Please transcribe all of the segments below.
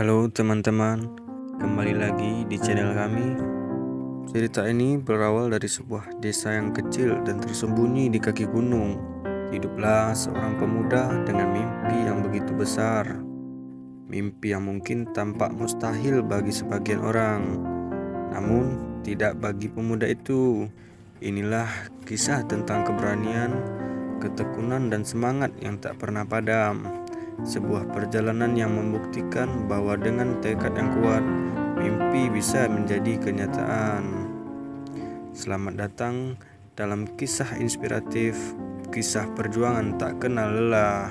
Halo teman-teman, kembali lagi di channel kami. Cerita ini berawal dari sebuah desa yang kecil dan tersembunyi di kaki gunung. Hiduplah seorang pemuda dengan mimpi yang begitu besar. Mimpi yang mungkin tampak mustahil bagi sebagian orang, namun tidak bagi pemuda itu. Inilah kisah tentang keberanian, ketekunan dan semangat yang tak pernah padam. Sebuah perjalanan yang membuktikan bahwa dengan tekad yang kuat, mimpi bisa menjadi kenyataan. Selamat datang dalam kisah inspiratif, kisah perjuangan tak kenal lelah.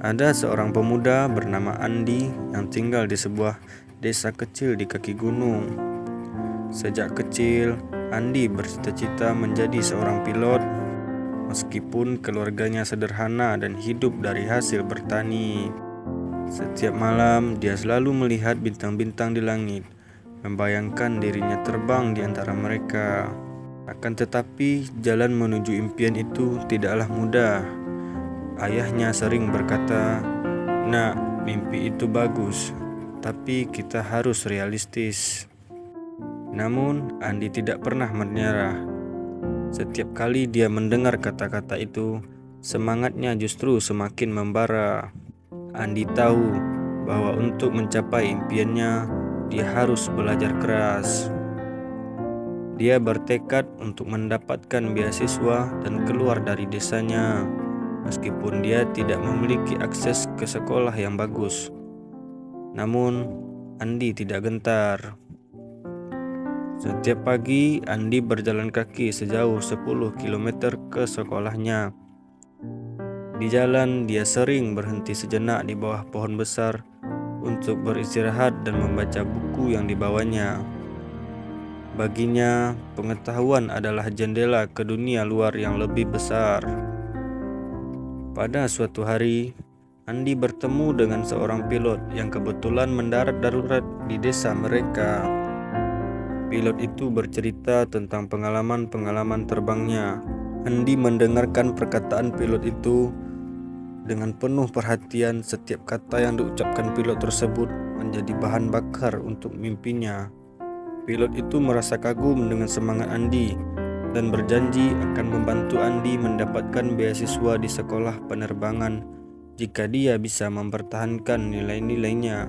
Ada seorang pemuda bernama Andi yang tinggal di sebuah desa kecil di kaki gunung. Sejak kecil, Andi bercita-cita menjadi seorang pilot. Meskipun keluarganya sederhana dan hidup dari hasil bertani. Setiap malam, dia selalu melihat bintang-bintang di langit, membayangkan dirinya terbang di antara mereka. Akan tetapi, jalan menuju impian itu tidaklah mudah. Ayahnya sering berkata, "Nak, mimpi itu bagus, tapi kita harus realistis." Namun, Andi tidak pernah menyerah. Setiap kali dia mendengar kata-kata itu, semangatnya justru semakin membara. Andi tahu bahwa untuk mencapai impiannya, dia harus belajar keras. Dia bertekad untuk mendapatkan beasiswa dan keluar dari desanya. Meskipun dia tidak memiliki akses ke sekolah yang bagus, namun Andi tidak gentar. Setiap pagi, Andi berjalan kaki sejauh 10 km ke sekolahnya. Di jalan, dia sering berhenti sejenak di bawah pohon besar untuk beristirahat dan membaca buku yang dibawanya. Baginya, pengetahuan adalah jendela ke dunia luar yang lebih besar. Pada suatu hari, Andi bertemu dengan seorang pilot yang kebetulan mendarat darurat di desa mereka. Pilot itu bercerita tentang pengalaman-pengalaman terbangnya. Andi mendengarkan perkataan pilot itu dengan penuh perhatian. Setiap kata yang diucapkan pilot tersebut menjadi bahan bakar untuk mimpinya. Pilot itu merasa kagum dengan semangat Andi dan berjanji akan membantu Andi mendapatkan beasiswa di sekolah penerbangan jika dia bisa mempertahankan nilai-nilainya.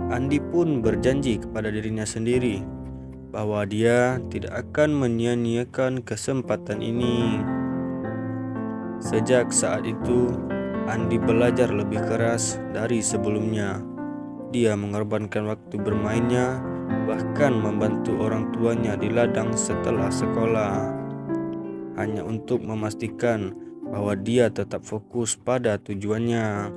Andi pun berjanji kepada dirinya sendiri bahwa dia tidak akan menyia-nyiakan kesempatan ini. Sejak saat itu, Andi belajar lebih keras dari sebelumnya. Dia mengorbankan waktu bermainnya, bahkan membantu orang tuanya di ladang setelah sekolah, hanya untuk memastikan bahwa dia tetap fokus pada tujuannya.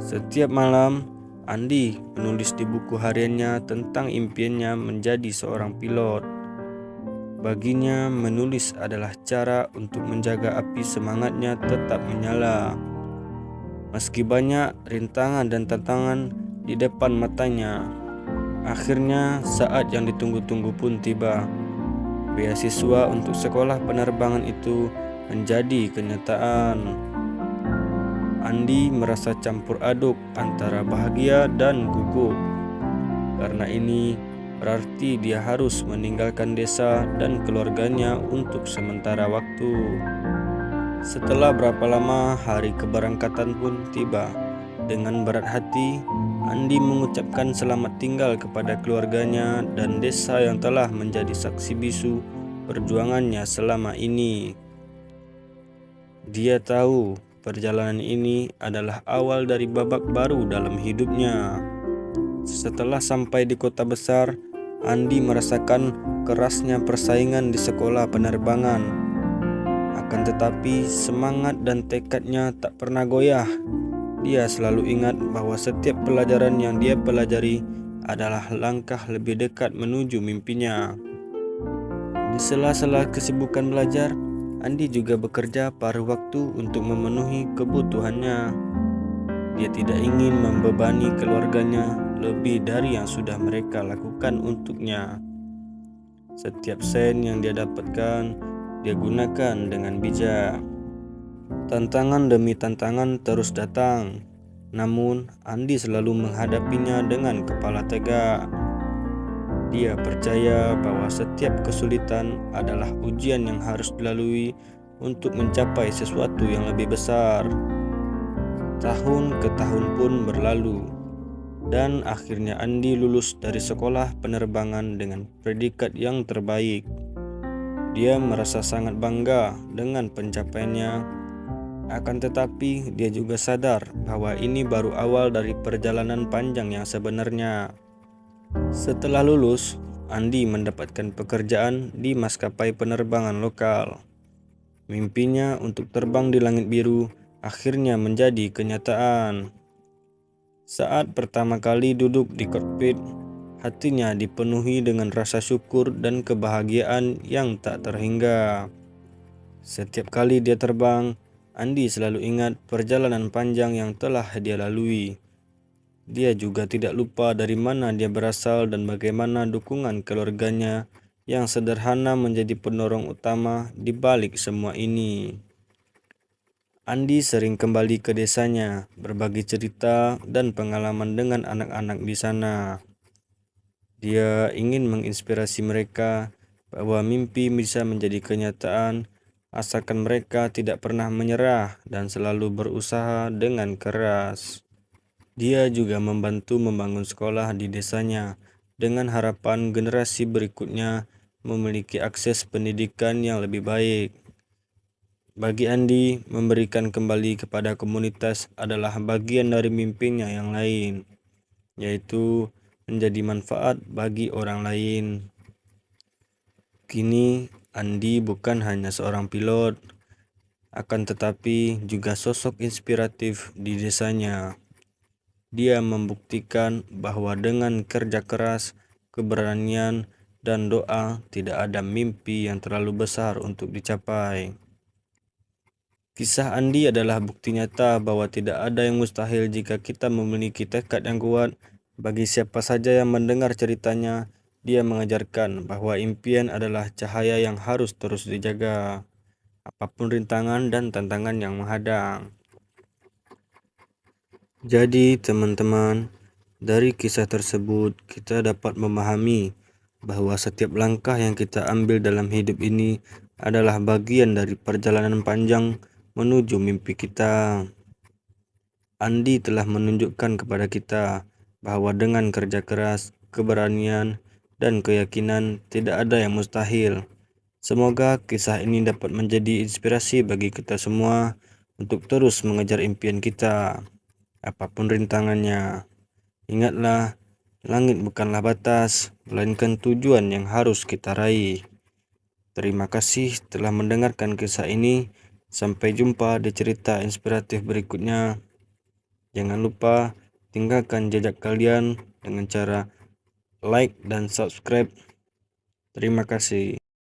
Setiap malam, Andi menulis di buku hariannya tentang impiannya menjadi seorang pilot. Baginya, menulis adalah cara untuk menjaga api semangatnya tetap menyala. Meski banyak rintangan dan tantangan di depan matanya, akhirnya saat yang ditunggu-tunggu pun tiba. Beasiswa untuk sekolah penerbangan itu menjadi kenyataan. Andi merasa campur aduk antara bahagia dan gugup. Karena ini berarti dia harus meninggalkan desa dan keluarganya untuk sementara waktu. Setelah berapa lama, hari keberangkatan pun tiba. Dengan berat hati, Andi mengucapkan selamat tinggal kepada keluarganya dan desa yang telah menjadi saksi bisu perjuangannya selama ini. Dia tahu perjalanan ini adalah awal dari babak baru dalam hidupnya. Setelah sampai di kota besar, Andi merasakan kerasnya persaingan di sekolah penerbangan. Akan tetapi, semangat dan tekadnya tak pernah goyah. Dia selalu ingat bahwa setiap pelajaran yang dia pelajari adalah langkah lebih dekat menuju mimpinya. Di sela-sela kesibukan belajar, Andi juga bekerja paruh waktu untuk memenuhi kebutuhannya. Dia tidak ingin membebani keluarganya lebih dari yang sudah mereka lakukan untuknya. Setiap sen yang dia dapatkan, dia gunakan dengan bijak. Tantangan demi tantangan terus datang, namun Andi selalu menghadapinya dengan kepala tegak. Dia percaya bahwa setiap kesulitan adalah ujian yang harus dilalui untuk mencapai sesuatu yang lebih besar. Tahun ke tahun pun berlalu, dan akhirnya Andi lulus dari sekolah penerbangan dengan predikat yang terbaik. Dia merasa sangat bangga dengan pencapaiannya, akan tetapi dia juga sadar bahwa ini baru awal dari perjalanan panjang yang sebenarnya. Setelah lulus, Andi mendapatkan pekerjaan di maskapai penerbangan lokal. Mimpinya untuk terbang di langit biru akhirnya menjadi kenyataan. Saat pertama kali duduk di kokpit, hatinya dipenuhi dengan rasa syukur dan kebahagiaan yang tak terhingga. Setiap kali dia terbang, Andi selalu ingat perjalanan panjang yang telah dia lalui. Dia juga tidak lupa dari mana dia berasal dan bagaimana dukungan keluarganya yang sederhana menjadi pendorong utama di balik semua ini. Andi sering kembali ke desanya, berbagi cerita dan pengalaman dengan anak-anak di sana. Dia ingin menginspirasi mereka bahwa mimpi bisa menjadi kenyataan asalkan mereka tidak pernah menyerah dan selalu berusaha dengan keras. Dia juga membantu membangun sekolah di desanya dengan harapan generasi berikutnya memiliki akses pendidikan yang lebih baik. Bagi Andi, memberikan kembali kepada komunitas adalah bagian dari mimpinya yang lain, yaitu menjadi manfaat bagi orang lain. Kini, Andi bukan hanya seorang pilot, akan tetapi juga sosok inspiratif di desanya. Dia membuktikan bahwa dengan kerja keras, keberanian, dan doa, tidak ada mimpi yang terlalu besar untuk dicapai. Kisah Andi adalah bukti nyata bahwa tidak ada yang mustahil jika kita memiliki tekad yang kuat. Bagi siapa saja yang mendengar ceritanya, dia mengajarkan bahwa impian adalah cahaya yang harus terus dijaga, apapun rintangan dan tantangan yang menghadang. Jadi teman-teman, dari kisah tersebut kita dapat memahami bahwa setiap langkah yang kita ambil dalam hidup ini adalah bagian dari perjalanan panjang menuju mimpi kita. Andi telah menunjukkan kepada kita bahwa dengan kerja keras, keberanian, dan keyakinan tidak ada yang mustahil. Semoga kisah ini dapat menjadi inspirasi bagi kita semua untuk terus mengejar impian kita, apapun rintangannya. Ingatlah, langit bukanlah batas, melainkan tujuan yang harus kita raih. Terima kasih telah mendengarkan kisah ini. Sampai jumpa di cerita inspiratif berikutnya. Jangan lupa tinggalkan jejak kalian dengan cara like dan subscribe. Terima kasih.